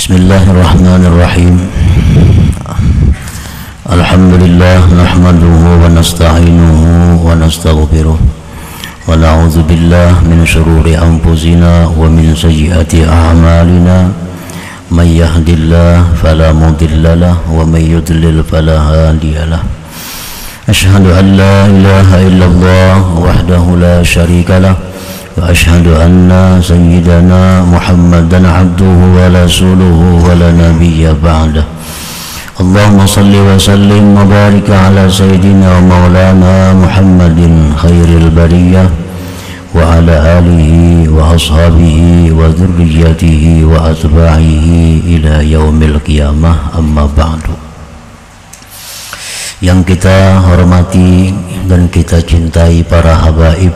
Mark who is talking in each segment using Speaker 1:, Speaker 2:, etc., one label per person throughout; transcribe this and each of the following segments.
Speaker 1: Bismillahirrahmanirrahim. Alhamdulillah nahmaduhu wa nasta'inuhu wa nastaghfiruh wa na'udzu billahi min syururi anfusina wa min sayyiati a'malina. May yahdihillahu fala mudilla lahu wa may yudlil fala hadiya lahu. Asyhadu an la ilaha illallah wahdahu la syarika lahu wa asyhadu anna sayyidana Muhammadan abduhu wa rasuluhu wa la nabiyya ba'dah. Allahumma salli wa sallim wa barik ala sayyidina wa maulana Muhammadin khairil bariyah wa ala alihi wa ashabihi wa dhurriyyatihi wa atba'ihi ila yaumil qiyamah, amma ba'du. Yang kita hormati dan kita cintai para habaib,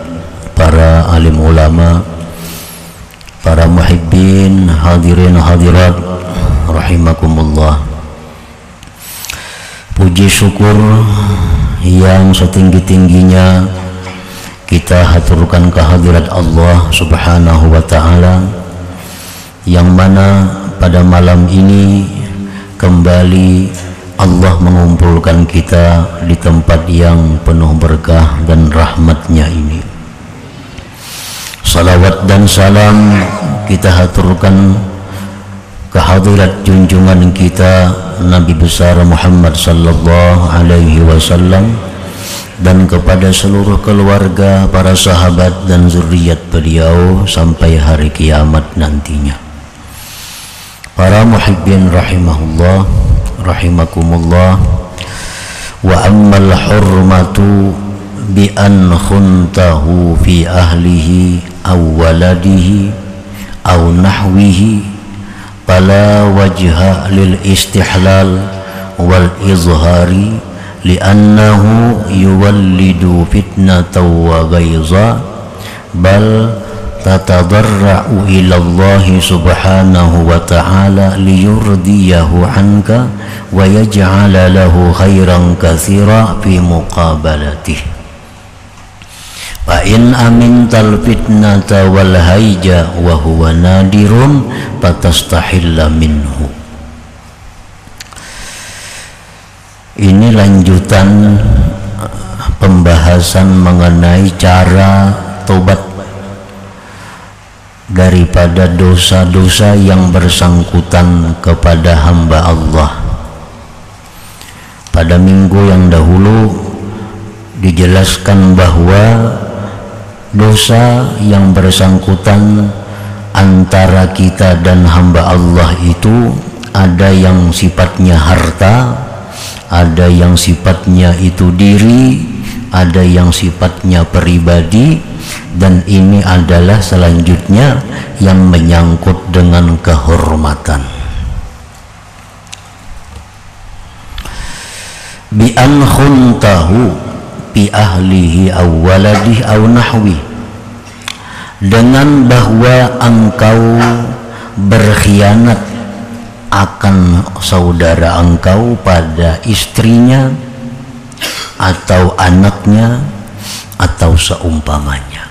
Speaker 1: para alim ulama, para muhibbin, hadirin hadirat rahimakumullah. Puji syukur yang setinggi-tingginya kita haturkan kehadirat Allah Subhanahu wa ta'ala, yang mana pada malam ini kembali Allah mengumpulkan kita di tempat yang penuh berkah dan rahmatnya ini. Salawat dan salam kita haturkan kehadirat junjungan kita Nabi besar Muhammad sallallahu alaihi wasallam dan kepada seluruh keluarga, para sahabat dan zuriat beliau sampai hari kiamat nantinya. Para muhibbin rahimahullah rahimakumullah. Wa ammal hurmatu bi an khuntahu fi ahlihi aw waladihi aw nahwihi fala wajha lil istihlal wal izhari li'annahu yuwallidu fitnatan wa ghaiza bal tatadarra'u ila Allah subhanahu wa ta'ala liyurdiyahu anka wa yaj'ala lahu khairan katsira fi muqabalatihi. Fa in amintal fitnata wal haija wa huwa nadirun fatastahilla minhu. Ini lanjutan pembahasan mengenai cara tobat daripada dosa-dosa yang bersangkutan kepada hamba Allah. Pada minggu yang dahulu dijelaskan bahwa dosa yang bersangkutan antara kita dan hamba Allah itu ada yang sifatnya harta, ada yang sifatnya itu diri, ada yang sifatnya pribadi, dan ini adalah selanjutnya yang menyangkut dengan kehormatan. Bi an khuntahu fi ahlihi aw waladihi aw nahwi, dengan bahwa engkau berkhianat akan saudara engkau pada istrinya atau anaknya atau seumpamanya.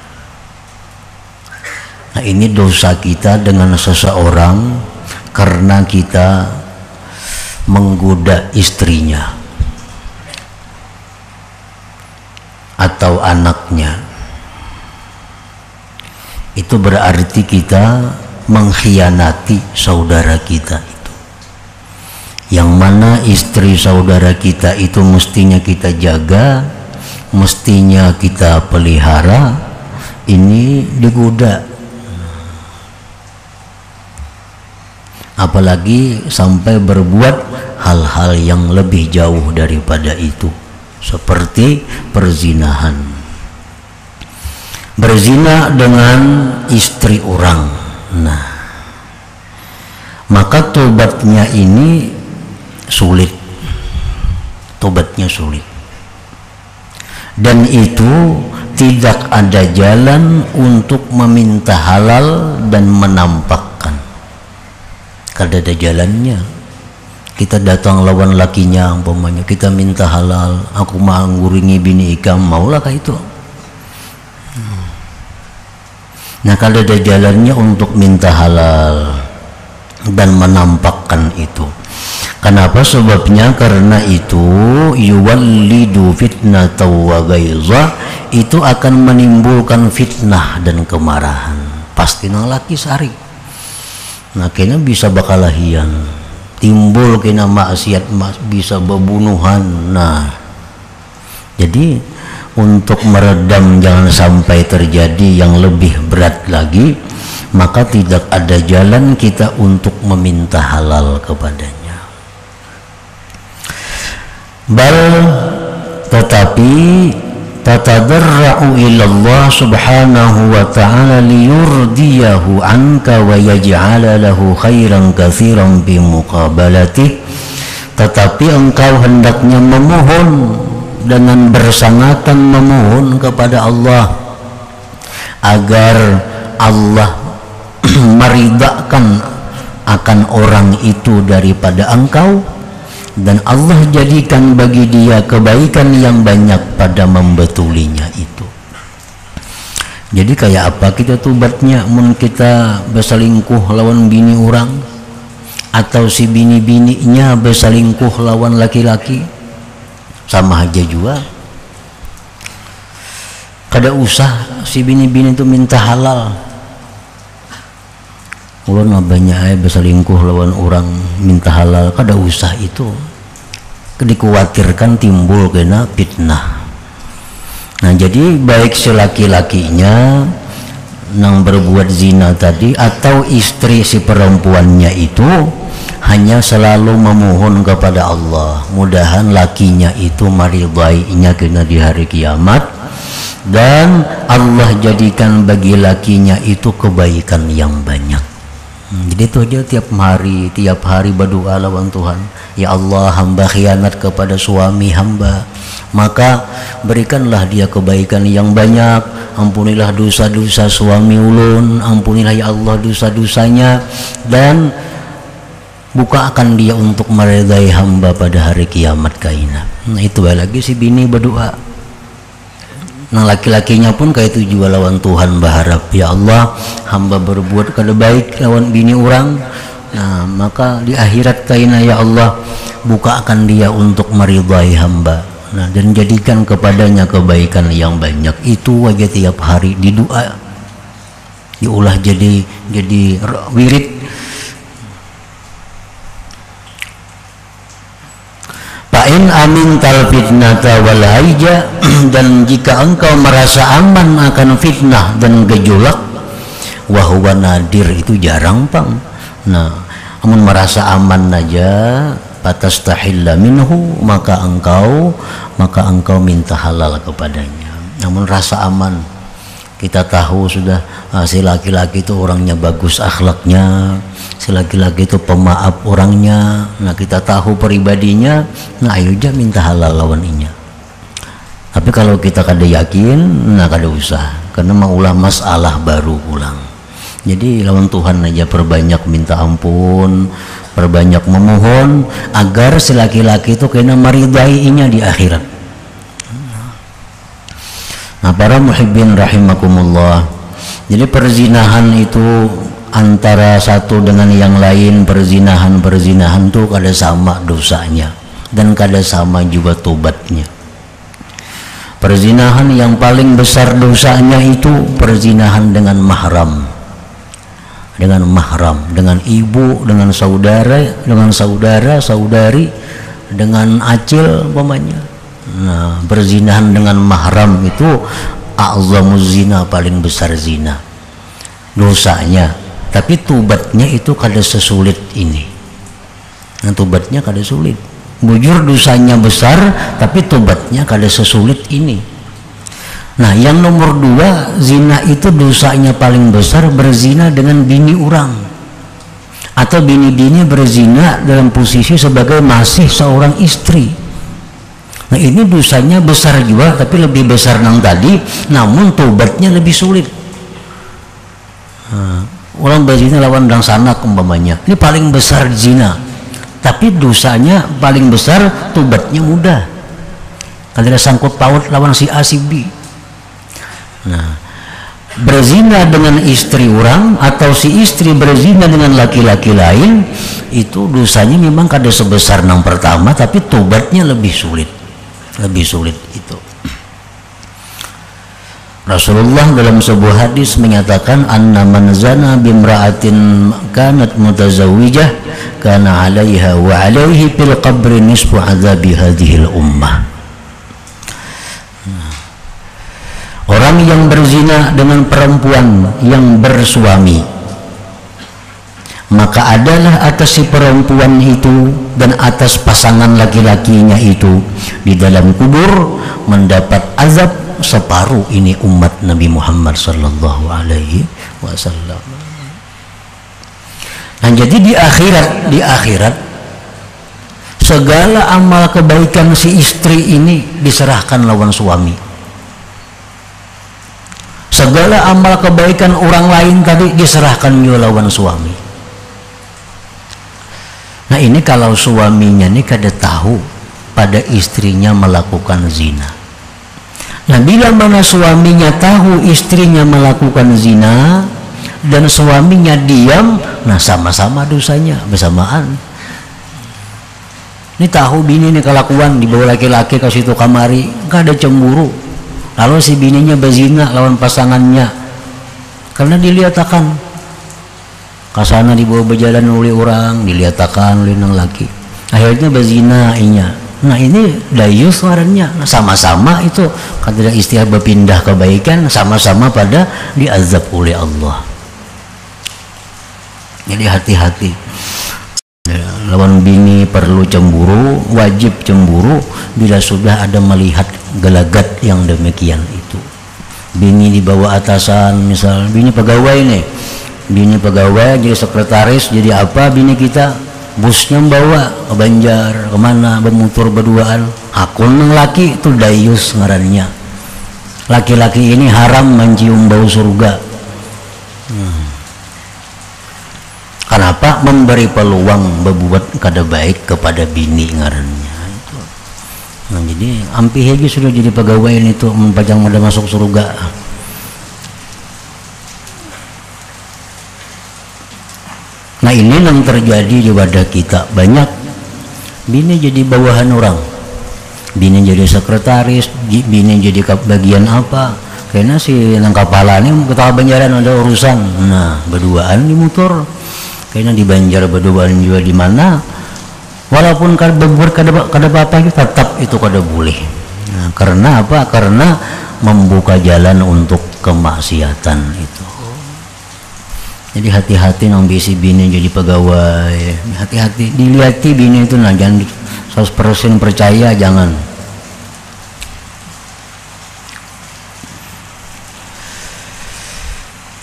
Speaker 1: Nah, ini dosa kita dengan seseorang karena kita menggoda istrinya atau anaknya. Itu berarti kita mengkhianati saudara kita itu, yang mana istri saudara kita itu mestinya kita jaga, mestinya kita pelihara. Ini digoda, apalagi sampai berbuat hal-hal yang lebih jauh daripada itu, seperti perzinahan, berzina dengan istri orang. Nah, maka tobatnya ini sulit, tobatnya sulit, dan itu tidak ada jalan untuk meminta halal dan menampakkan. Kada ada jalannya. Kita datang lawan lakinya, umpamanya kita minta halal, aku mau nguringi bini ikam, maulah kah itu? Nah, kalau ada jalannya untuk minta halal, dan menampakkan itu. Kenapa? Sebabnya karena itu yuwallidu fitnatan wa ghaiza, itu akan menimbulkan fitnah dan kemarahan. Pasti laki sari. Nah kena bisa bakalahian, timbul kena maksiat, bisa bebunuhan. Nah jadi untuk meredam jangan sampai terjadi yang lebih berat lagi, maka tidak ada jalan kita untuk meminta halal kepadanya. Bal tetapi tatadarra'u ilallah subhanahu wa ta'ala liyurdiyahu anka wa yaj'ala lahu khairan katsiran bi muqabalatih. Tetapi engkau hendaknya memohon dengan bersangatan memohon kepada Allah agar Allah meridhakan akan orang itu daripada engkau, dan Allah jadikan bagi dia kebaikan yang banyak pada membetulinya itu. Jadi kayak apa kita tobatnya? Mun kita berselingkuh lawan bini orang, atau si bini-bininya berselingkuh lawan laki-laki, sama aja juga. Kada usah si bini-bini itu minta halal. Ulun banyak berselingkuh lawan orang minta halal, kada usah itu. Dikhawatirkan timbul kena fitnah. Nah jadi baik si laki-lakinya nang berbuat zina tadi atau istri si perempuannya itu hanya selalu memohon kepada Allah, mudahan lakinya itu maridainya kena di hari kiamat, dan Allah jadikan bagi lakinya itu kebaikan yang banyak. Jadi itu aja tiap hari berdoa lawan Tuhan, ya Allah, hamba khianat kepada suami hamba, maka berikanlah dia kebaikan yang banyak. Ampunilah dosa-dosa suami ulun, ampunilah ya Allah dosa-dosanya, dan bukakan dia untuk meridai hamba pada hari kiamat kaina. Nah itu lagi si bini berdoa. Nah laki-lakinya pun kayak itu juga lawan Tuhan berharap, ya Allah, hamba berbuat kada baik lawan bini orang. Nah maka di akhirat kaina ya Allah, bukakan dia untuk meridai hamba. Nah dan jadikan kepadanya kebaikan yang banyak. Itu wajah tiap hari di doa, diulah jadi wirid. Fa'in amin tal fitnata wal haija, dan jika engkau merasa aman akan fitnah dan gejolak, wahwa nadir, itu jarang pang. Nah amun merasa aman aja, patastahilla minhu, maka engkau minta halal kepadanya. Namun rasa aman, kita tahu sudah si laki-laki itu orangnya bagus akhlaknya, si laki-laki itu pemaaf orangnya. Nah kita tahu pribadinya, nah ayo aja minta halal lawan inya. Tapi kalau kita kada yakin, nah kada usah, karena maulah masalah baru ulang. Jadi lawan Tuhan aja perbanyak minta ampun, perbanyak memohon agar si laki-laki itu kena meridainya di akhirat. Nah para muhibbin rahimakumullah, jadi perzinahan itu antara satu dengan yang lain, perzinahan itu kada sama dosanya dan kada sama juga tobatnya. Perzinahan yang paling besar dosanya itu perzinahan dengan mahram, dengan ibu, dengan saudara, saudari, dengan acil umpamanya. Nah perzinahan dengan mahram itu a'zamuz zina, paling besar zina dosanya. Tapi tobatnya itu kada sesulit ini. Nah tobatnya kada sulit. Bujur dosanya besar, tapi tobatnya kada sesulit ini. Nah yang nomor dua, zina itu dosanya paling besar berzina dengan bini orang, atau bini-bini berzina dalam posisi sebagai masih seorang istri. Nah ini dosanya besar juga, tapi lebih besar nang tadi, namun tobatnya lebih sulit. Nah, orang berzina lawan orang sanak umpamanya, ini paling besar zina, tapi dosanya paling besar, tobatnya mudah. Kalau ada sangkut paut lawan si A si B. Nah berzina dengan istri orang atau si istri berzina dengan laki-laki lain, itu dosanya memang kada sebesar yang pertama, tapi tobatnya lebih sulit itu. Rasulullah dalam sebuah hadis menyatakan anna man zana bimra'atin kanat mutazawwijah kana 'alaiha wa 'alaihi fil qabri nisfu 'adzabi hadhil ummah. Orang yang berzina dengan perempuan yang bersuami, maka adalah atas si perempuan itu dan atas pasangan laki-lakinya itu di dalam kubur mendapat azab separuh ini umat Nabi Muhammad sallallahu alaihi wasallam. Nah, jadi di akhirat segala amal kebaikan si istri ini diserahkan lawan suami. Segala amal kebaikan orang lain tadi diserahkan juga lawan suami. Nah, ini kalau suaminya ini kada tahu pada istrinya melakukan zina. Nah, bila mana suaminya tahu istrinya melakukan zina dan suaminya diam, nah sama-sama dosanya bersamaan. Ini tahu bini ini kelakuan dibawa laki-laki ke situ kamari, gak ada cemburu. Lalu si bininya berzina lawan pasangannya karena dilihatkan kasana dibawa berjalan oleh orang, dilihatkan oleh nang laki. Akhirnya berzina inya. Nah, ini dayus warnanya. Nah, sama-sama itu kata istilah berpindah kebaikan, sama-sama pada diazab oleh Allah. Jadi hati-hati. Lawan bini perlu cemburu, wajib cemburu bila sudah ada melihat gelagat yang demikian itu. Bini di bawah atasan, misal bini pegawai nih, bini pegawai jadi sekretaris, jadi apa bini kita? Busnya bawa ke Banjar, kemana bermutur berduaan. Hakun nang laki itu dayus ngarannya. Laki-laki ini haram mencium bau surga. Kenapa? Memberi peluang berbuat kada baik kepada bini ngarannya itu. Nah, jadi ampih aja sudah jadi pegawai ini tuh mempajang ada masuk surga. Nah, ini yang terjadi pada kita. Banyak bini jadi bawahan orang, bini jadi sekretaris, bini jadi bagian apa, karena si nang kepala ini ketawa Banjaran ada urusan. Nah, berduaan di motor, karena di Banjar berduaan juga di mana, walaupun kada apa-apa tetap itu kada boleh. Nah, karena apa? Karena membuka jalan untuk kemaksiatan itu. Jadi hati-hati nang bisi bini jadi pegawai, hati-hati dilihati bini itu, nah jangan 100% percaya, jangan.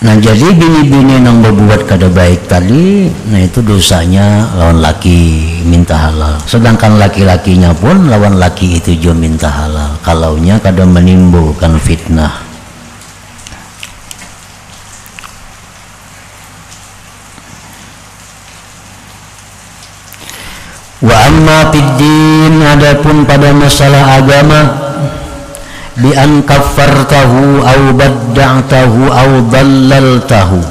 Speaker 1: Nah, jadi bini-bini nang berbuat kada baik tadi, nah itu dosanya lawan laki minta halal. Sedangkan laki-lakinya pun lawan laki itu juga minta halal. Kalaunya kada menimbulkan fitnah. Wa amma fiddin, adapun pada masalah agama, bi an kaffartahu aw badda'tahu aw dallaltahu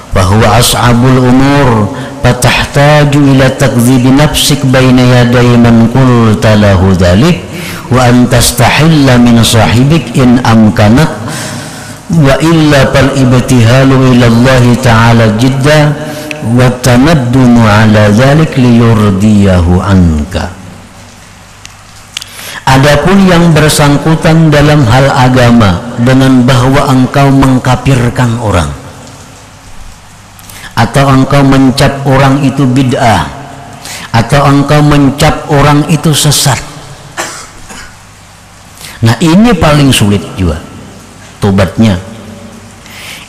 Speaker 1: fa huwa as'abul umur fatahtaju ila takdzibi nafsik baina yaday man qulta lahu dhalik wa an tastahilla min sahibik in amkanat wa illa fal ibtihalu ila Allah ta'ala jidda wa tanaddumu ala dzalik liyurdiyahu anka. Adapun yang bersangkutan dalam hal agama dengan bahwa engkau mengkafirkan orang atau engkau mencap orang itu bid'ah atau engkau mencap orang itu sesat, nah ini paling sulit juga tobatnya.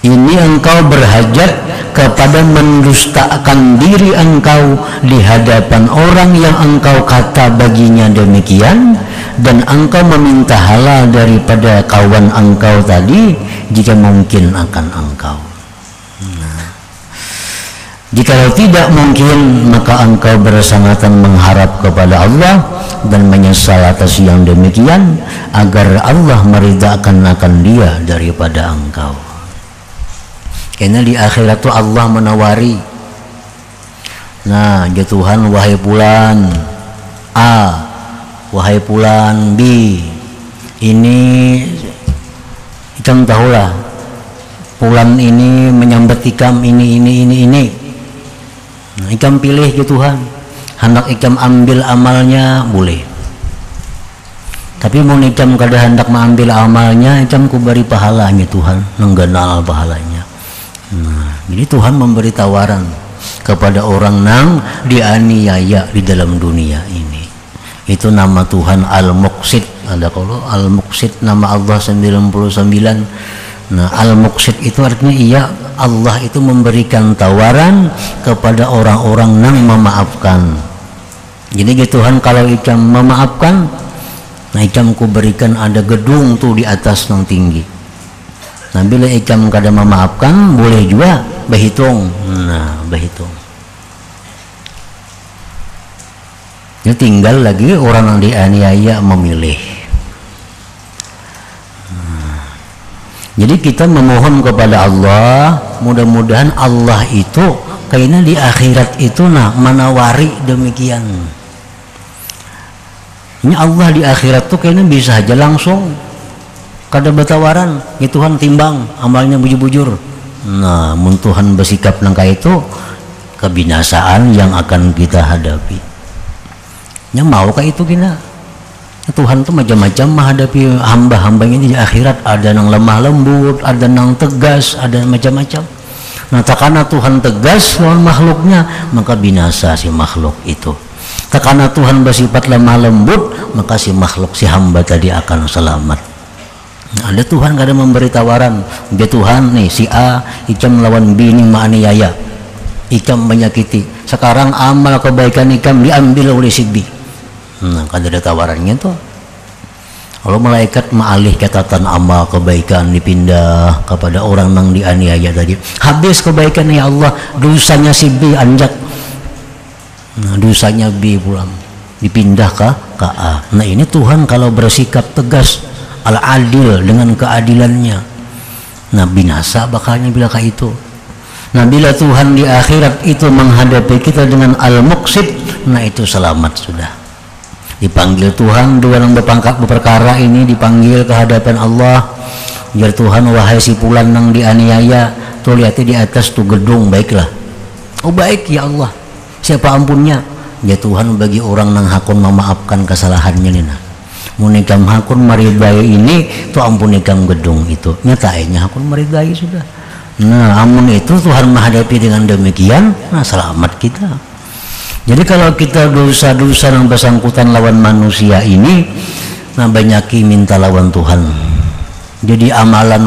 Speaker 1: Ini engkau berhajat kepada mendustakan diri engkau di hadapan orang yang engkau kata baginya demikian, dan engkau meminta halal daripada kawan engkau tadi jika mungkin akan engkau. Nah, jikalau tidak mungkin, maka engkau bersangatan mengharap kepada Allah dan menyesal atas yang demikian agar Allah meridhakan akan dia daripada engkau. Karena di akhirat tuh Allah menawari, nah ya Tuhan, wahai fulan A, wahai fulan B, ini ikam tahulah fulan ini menyambat ikam ini. Nah, ikam pilih ya Tuhan, hendak ikam ambil amalnya boleh, tapi mau ikam kada hendak mengambil amalnya, ikam ku beri pahalanya Tuhan, nengganal pahalanya. Nah, jadi Tuhan memberi tawaran kepada orang nang dianiaya di dalam dunia ini. Itu nama Tuhan Al-Muqsit. Ada kalau Al-Muqsit nama Allah 99. Nah, Al-Muqsit itu artinya Allah itu memberikan tawaran kepada orang-orang nang memaafkan. Jadi Tuhan kalau ikam memaafkan, nah ikam ku berikan ada gedung tuh di atas nang tinggi. Nah bila ikam kada memaafkan, boleh juga berhitung. Nah berhitung. Ini tinggal lagi orang yang dianiaya memilih. Jadi kita memohon kepada Allah, mudah-mudahan Allah itu kayaknya di akhirat itu menawari demikian. Ini Allah di akhirat tuh kayaknya bisa aja langsung kada bertawaran, ya Tuhan timbang amalnya bujur-bujur. Nah, mun Tuhan bersikap nangka itu, kebinasaan yang akan kita hadapi. Nya mau kah itu kina? Tuhan tuh macam-macam menghadapi hamba-hambanya di akhirat. Ada yang lemah lembut, ada yang tegas, ada macam-macam. Nah, takana Tuhan tegas lawan makhluknya, maka binasa si makhluk itu. Takana Tuhan bersifat lemah lembut, maka si makhluk, si hamba tadi akan selamat. Nah, ada Tuhan gak ada memberi tawaran, dia Tuhan nih si A ikam melawan B ini ma'aniaya, ikam menyakiti, sekarang amal kebaikan ikam diambil oleh si B. Nah kan ada tawarannya tuh. Kalau malaikat ma'alih catatan amal kebaikan dipindah kepada orang yang dianiaya tadi, habis kebaikan ya Allah, dosanya si B anjak, nah dosanya B pulang dipindah ke A. Nah ini Tuhan kalau bersikap tegas al-adil dengan keadilannya, nah binasa bakalnya bila kayak itu. Nah bila Tuhan di akhirat itu menghadapi kita dengan al-muqsid, nah itu selamat sudah. Dipanggil Tuhan, dua orang berperkara ini dipanggil ke hadapan Allah. Biar Tuhan, wahai si fulan nang dianiaya, tuh lihatnya di atas tuh gedung, baiklah. Oh baik ya Allah, siapa ampunnya? Ya Tuhan, bagi orang nang hakun memaafkan kesalahannya nih nah. Munikam hakun maridai ini tuh ampunikam gedung itu nyatainya hakun maridai sudah. Nah amun itu Tuhan menghadapi dengan demikian, nah selamat kita. Jadi kalau kita dosa-dosa yang bersangkutan lawan manusia ini, nah banyaki minta lawan Tuhan. Jadi amalan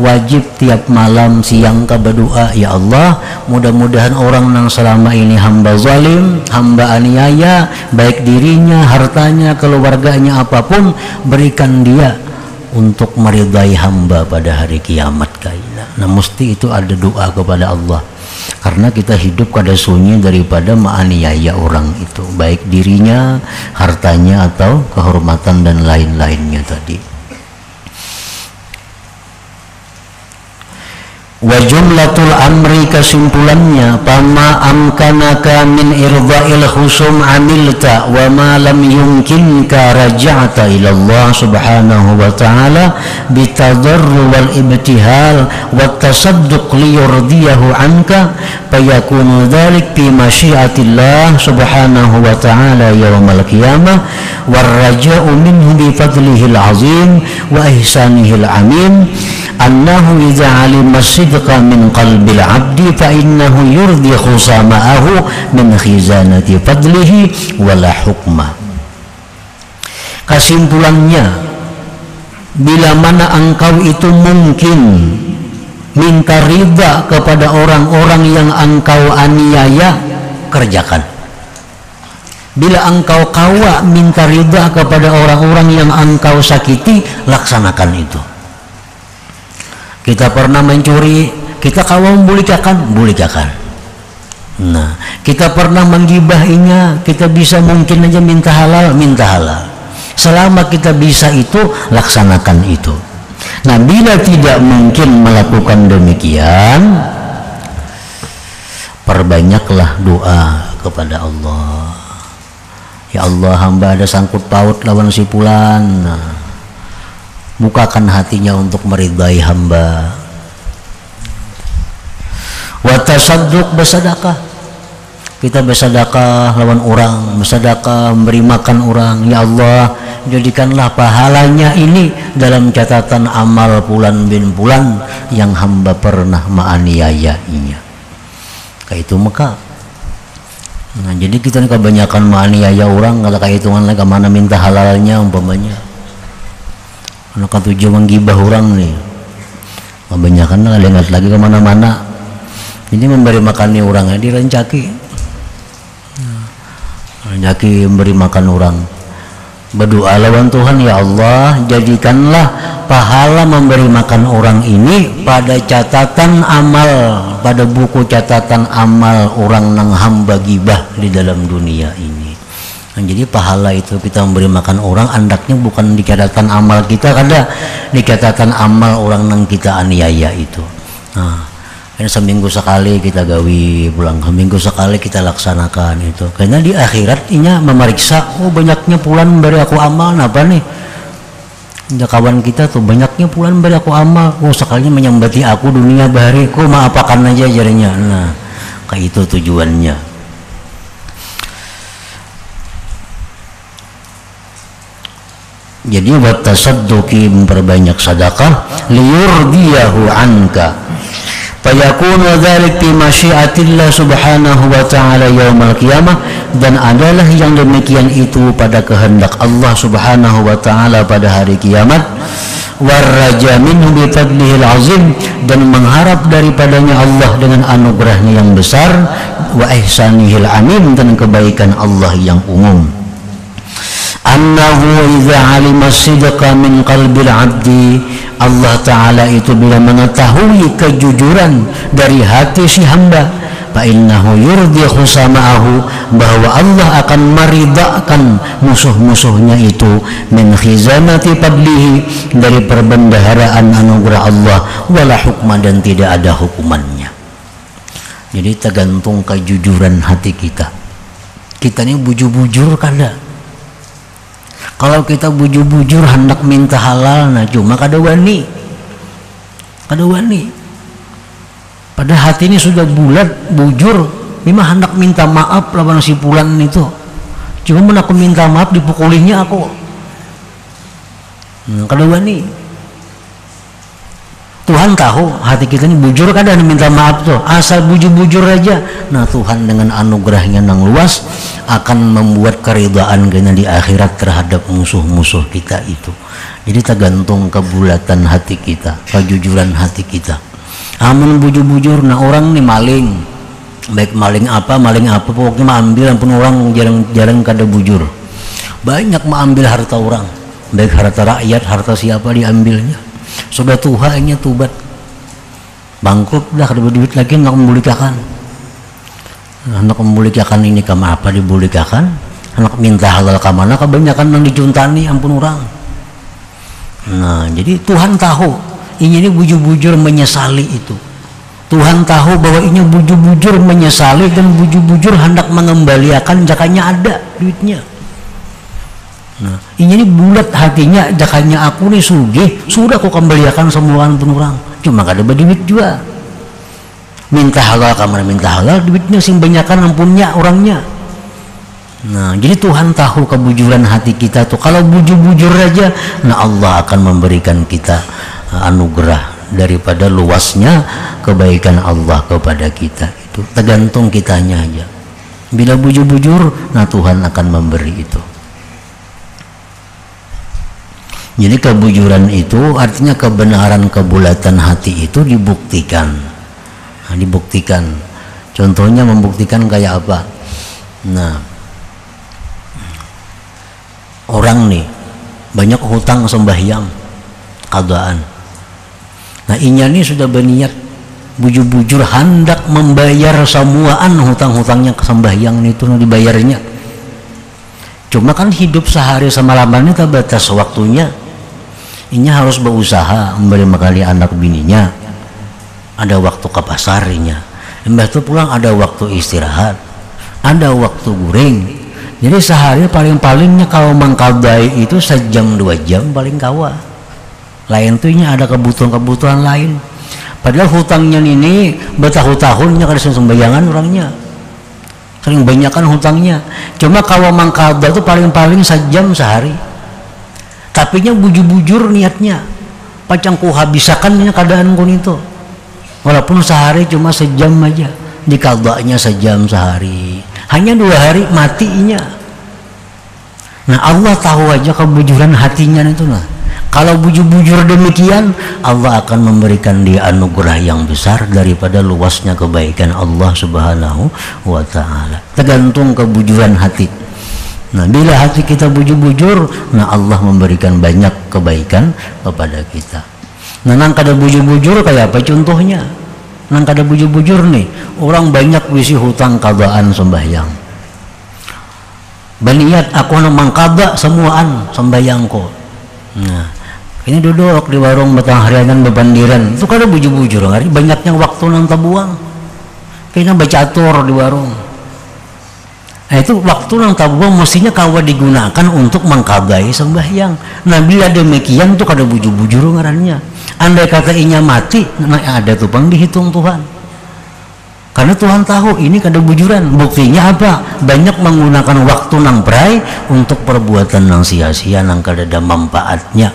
Speaker 1: wajib tiap malam siang ka berdoa, ya Allah mudah-mudahan orang yang selama ini hamba zalim, hamba aniaya, baik dirinya, hartanya, keluarganya, apapun, berikan dia untuk meridai hamba pada hari kiamat kaina. Nah mesti itu ada doa kepada Allah, karena kita hidup kada sunyi daripada menganiaya orang itu, baik dirinya, hartanya, atau kehormatan dan lain-lainnya tadi. Wa jumlatul amri, kesimpulannya, pama amkanaka min irda'il khusum amilta wa ma lam yumkinka raja'ta ila Allah subhanahu wa ta'ala bitadarru wal ibtihal wa tasadduq liyurdiyahu anka fayakunu dhalik fi masyiatillah subhanahu wa ta'ala yawmal qiyamah war raja'u minhu bi fadlihil azim wa ihsanihil amin annahu idza 'alima sidqa min qalbil 'abdi fa innahu yurdi khusama'ahu min khizanati fadlihi wala hukma. Kesimpulannya, bila mana engkau itu mungkin minta ridha kepada orang-orang yang engkau aniaya, kerjakan. Bila engkau kawa minta ridha kepada orang-orang yang engkau sakiti, laksanakan itu. Kita pernah mencuri, kita kawan bulikakan. Nah, kita pernah menggibahinya, kita bisa mungkin aja minta halal. Selama kita bisa itu, laksanakan itu. Nah, bila tidak mungkin melakukan demikian, perbanyaklah doa kepada Allah. Ya Allah, hamba ada sangkut paut lawan si fulan. Nah, bukakan hatinya untuk meridai hamba. Wa tasadduq, bersedekah. Kita bersedekah lawan orang, bersedekah memberi makan orang. Ya Allah, jadikanlah pahalanya ini dalam catatan amal fulan bin fulan yang hamba pernah menganiayainya. Kayak itu maka. Nah, jadi kita nih kebanyakan menganiaya orang, kalau kayak hitungan lagi mana minta halalnya umpamanya. Karena kan tujuan menggibah orang nih. Kebanyakan lah ingat lagi kemana-mana. Jadi memberi makannya orangnya direncaki. Rencaki memberi makan orang. Berdoa lawan Tuhan, ya Allah, jadikanlah pahala memberi makan orang ini pada catatan amal, pada buku catatan amal orang nang hamba gibah di dalam dunia ini. Nah, jadi pahala itu kita memberi makan orang andaknya bukan di catatan amal kita, kada di catatan amal orang nang kita aniaya itu. Nah, seminggu sekali kita gawi pulang, seminggu sekali kita laksanakan itu, karena di akhirat inya memeriksa, oh banyaknya pulan beri aku amal apa nih ya kawan kita tuh, banyaknya pulan beri aku amal, oh sekalinya menyambati aku dunia bahari, kok maapakan aja jarinya. Nah, kayak itu tujuannya. Jadi buat tasadduqi, memperbanyak sedekah, liyurdiyahu anka, fayakunu dzalik fi masyiatillah subhanahu wa ta'ala yaumal qiyamah, dan adalah yang demikian itu pada kehendak Allah subhanahu wa ta'ala pada hari kiamat. Warraja minhu bi fadlihil azim, dan mengharap daripadanya Allah dengan anugerahnya yang besar. Wa ihsanihil amin, dan kebaikan Allah yang umum. Annahu idza alima sidqa min qalbil abdi, Allah Ta'ala itu bila mengetahui kejujuran dari hati si hamba, fa innahu yurdi khusama'ahu, bahwa Allah akan meridhakan musuh-musuhnya itu, min khizanati fadlihi, dari perbendaharaan anugerah Allah, wala hukma, dan tidak ada hukumannya. Jadi tergantung kejujuran hati kita. Kita ini bujur-bujur kada. Kalau kita bujur-bujur hendak minta halal, nah cuma kada wani. Pada hati ini sudah bulat, bujur, memang hendak minta maaf lawan si fulan itu. Cuma aku minta maaf dipukulinya aku. Kada wani. Tuhan tahu hati kita ini bujur kada minta maaf tuh, asal bujur-bujur aja. Nah, Tuhan dengan anugerahnya yang luas akan membuat keridhaan kita di akhirat terhadap musuh-musuh kita itu. Jadi tergantung kebulatan hati kita, kejujuran hati kita. Amun bujur-bujur, nah orang nih maling, baik maling apa pokoknya mengambil, ampun orang jarang kada bujur. Banyak mengambil harta orang, baik harta rakyat, harta siapa diambilnya. Sudah tuanya tubat, bangkrut dah, kada berduit lagi, nak memulikakan. Anak memulikakan ini kama apa dibulikakan, anak minta halal kamana kebanyakan yang dicuntani, ampun orang. Nah, jadi Tuhan tahu ini bujur-bujur menyesali itu. Tuhan tahu bahwa ini bujur-bujur menyesali dan bujur-bujur hendak mengembalikan jakanya ada duitnya. Nah, ini bulat hatinya, jakanya aku nih sugih, sudah aku kembalikan semua pun orang, cuma kada berduit juga. Minta halal kamar minta halal, duitnya sing banyakan ampunnya orangnya. Nah, jadi Tuhan tahu kebujuran hati kita tuh. Kalau bujur-bujur aja, nah Allah akan memberikan kita anugerah daripada luasnya kebaikan Allah kepada kita. Itu tergantung kitanya aja. Bila bujur-bujur, nah Tuhan akan memberi itu. Jadi kebujuran itu artinya kebenaran kebulatan hati itu dibuktikan. Nah, dibuktikan. Contohnya membuktikan kayak apa? Nah, orang nih banyak hutang sembahyang qadaan. Nah, inya nih sudah berniat bujur-bujur hendak membayar semuaan hutang-hutangnya ke sembahyang itu dibayarnya. Cuma kan hidup sehari semalaman ini terbatas waktunya. Inya harus berusaha memberi makan anak bininya, ada waktu ke pasar inya, mbah itu pulang ada waktu istirahat, ada waktu guring. Jadi sehari paling-palingnya kalau mengkadai itu sejam 2 jam paling kawa. Lain tuh inya ada kebutuhan-kebutuhan lain. Padahal hutangnya ini bertahun-tahunnya kada sembayangan orangnya, sering banyakkan hutangnya. Cuma kalau mengkada itu paling-paling sejam sehari. Tapinya bujur-bujur niatnya, pacang ku habisakannya keadaan kun itu. Walaupun sehari cuma sejam aja, dikadanya sejam sehari. Hanya 2 hari matinya. Nah Allah tahu aja kebujuran hatinya itu lah. Kalau bujur-bujur demikian, Allah akan memberikan dia anugerah yang besar daripada luasnya kebaikan Allah Subhanahu wa Ta'ala. Tergantung kebujuran hati. Nah bila hati kita bujur-bujur, nah Allah memberikan banyak kebaikan kepada kita. Nah nang kada bujur-bujur kayak apa contohnya? Nang kada bujur-bujur nih, orang banyak wisi hutang kadaan sembahyang. Baniat aku nak mangkada semuaan sembahyangku. Nah ini duduk di warung batang harianan bebandiran, itu kada bujur-bujur, banyaknya waktu nang tabuang. Kayaknya bacatur di warung. Nah itu waktu nang tabuang mestinya kawa digunakan untuk mengkadai sembahyang. Nah bila demikian tuh kada bujur-bujur ngarannya. Andai kata inya mati, nah ada tupang dihitung Tuhan. Karena Tuhan tahu ini kada bujuran. Buktinya apa? Banyak menggunakan waktu nang perai untuk perbuatan nang sia-sia nang kada ada manfaatnya.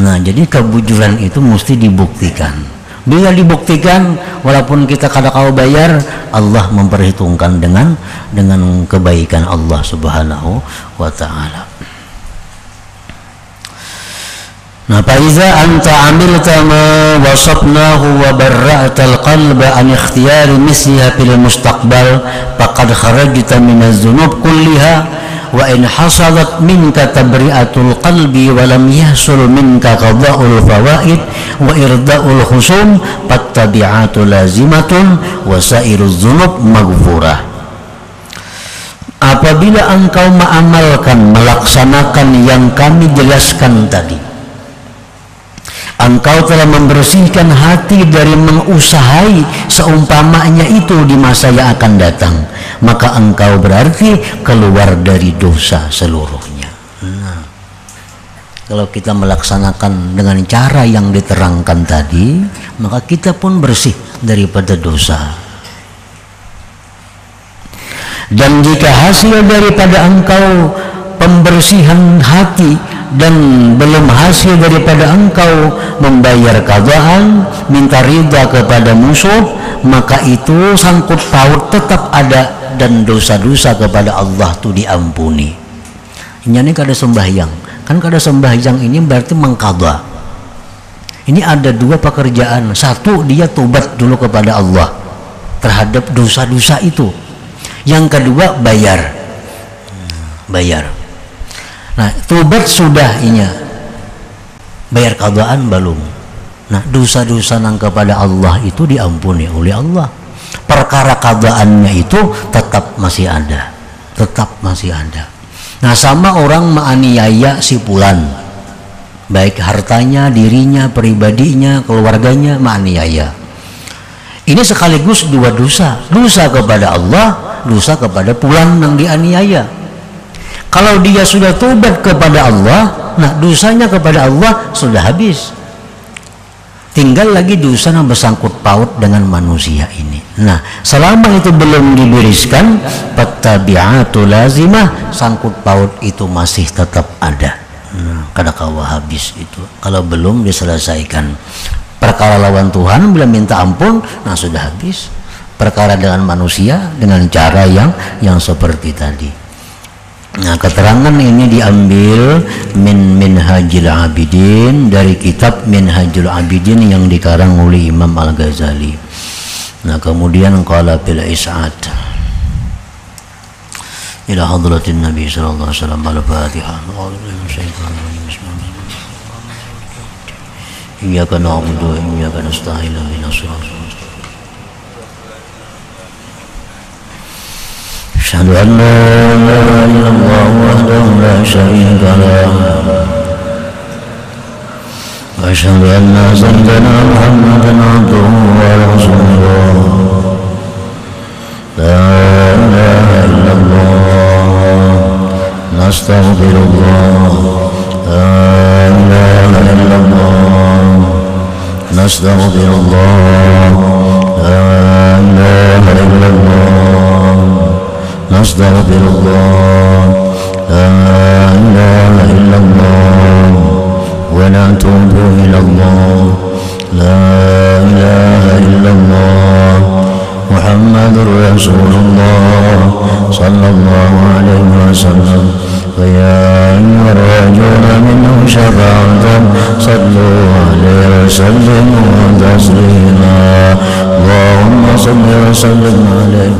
Speaker 1: Nah jadi kebujuran itu mesti dibuktikan. Bila dibuktikan, walaupun kita kada kau bayar, Allah memperhitungkan dengan kebaikan Allah Subhanahu wa Ta'ala. Nah, faiza anta amilta ma wasafnahu wa barra'tal qalba an ikhtiyari misliha fil mustaqbal faqad kharajta minaz dzunub kulliha wa in hasalat minka tabri'atul qalbi wa lam yahsul minka qada'ul fawaid wa irda'ul khusum fattabi'atu lazimatun wa sairuz dzunub maghfurah. Apabila engkau mengamalkan, melaksanakan yang kami jelaskan tadi, engkau telah membersihkan hati dari mengusahai seumpamanya itu di masa yang akan datang, maka engkau berarti keluar dari dosa seluruhnya. Nah, kalau kita melaksanakan dengan cara yang diterangkan tadi, maka kita pun bersih daripada dosa. Dan jika hasil daripada engkau pembersihan hati dan belum hasil daripada engkau membayar qadaan, minta ridha kepada musuh, maka itu sangkut paut tetap ada dan dosa-dosa kepada Allah itu diampuni. Ini kada sembahyang, kan kada sembahyang ini berarti mengqadha. Ini ada 2 pekerjaan. Satu, dia tobat dulu kepada Allah terhadap dosa-dosa itu. Yang kedua, bayar. Nah, tobat sudah inya, bayar qadaan belum. Nah, dosa-dosa nang kepada Allah itu diampuni oleh Allah. Perkara qadaannya itu tetap masih ada. Nah, sama orang menganiaya si fulan, baik hartanya, dirinya, pribadinya, keluarganya menganiaya. Ini sekaligus 2 dosa. Dosa kepada Allah, dosa kepada fulan yang dianiaya. Kalau dia sudah tobat kepada Allah, nah dosanya kepada Allah sudah habis. Tinggal lagi dosa yang bersangkut paut dengan manusia ini. Nah, selama itu belum dibereskan, fattabi'atu lazimah, sangkut paut itu masih tetap ada. Nah, kada kawa habis itu. Kalau belum diselesaikan. Perkara lawan Tuhan bila minta ampun, nah sudah habis. Perkara dengan manusia dengan cara yang seperti tadi. Nah, keterangan ini diambil min Minhajul Abidin, dari kitab Minhajul Abidin yang dikarang oleh Imam Al-Ghazali. Nah, kemudian qala bil is'ad ila hadratin Nabi sallallahu alaihi wasallam al-Fatihah. Iyyaka na'budu wa iyyaka nasta'in ihdinas siratal mustaqim. أشهد أن لا إله إلا الله وحده لا شريك له وأشهد أن سيدنا محمدا عبده ورسوله لا إله إلا الله نستغفر الله لا إله إلا الله نستغفر الله لا إله إلا الله نستغفر الله لا إله إلا الله ونتوب إلى الله لا إله إلا الله محمد رسول الله صلى الله عليه وسلم فيا أيها الرجل منه شفاعة صلوا عليه وسلموا تسليما اللهم صل وسلم عليه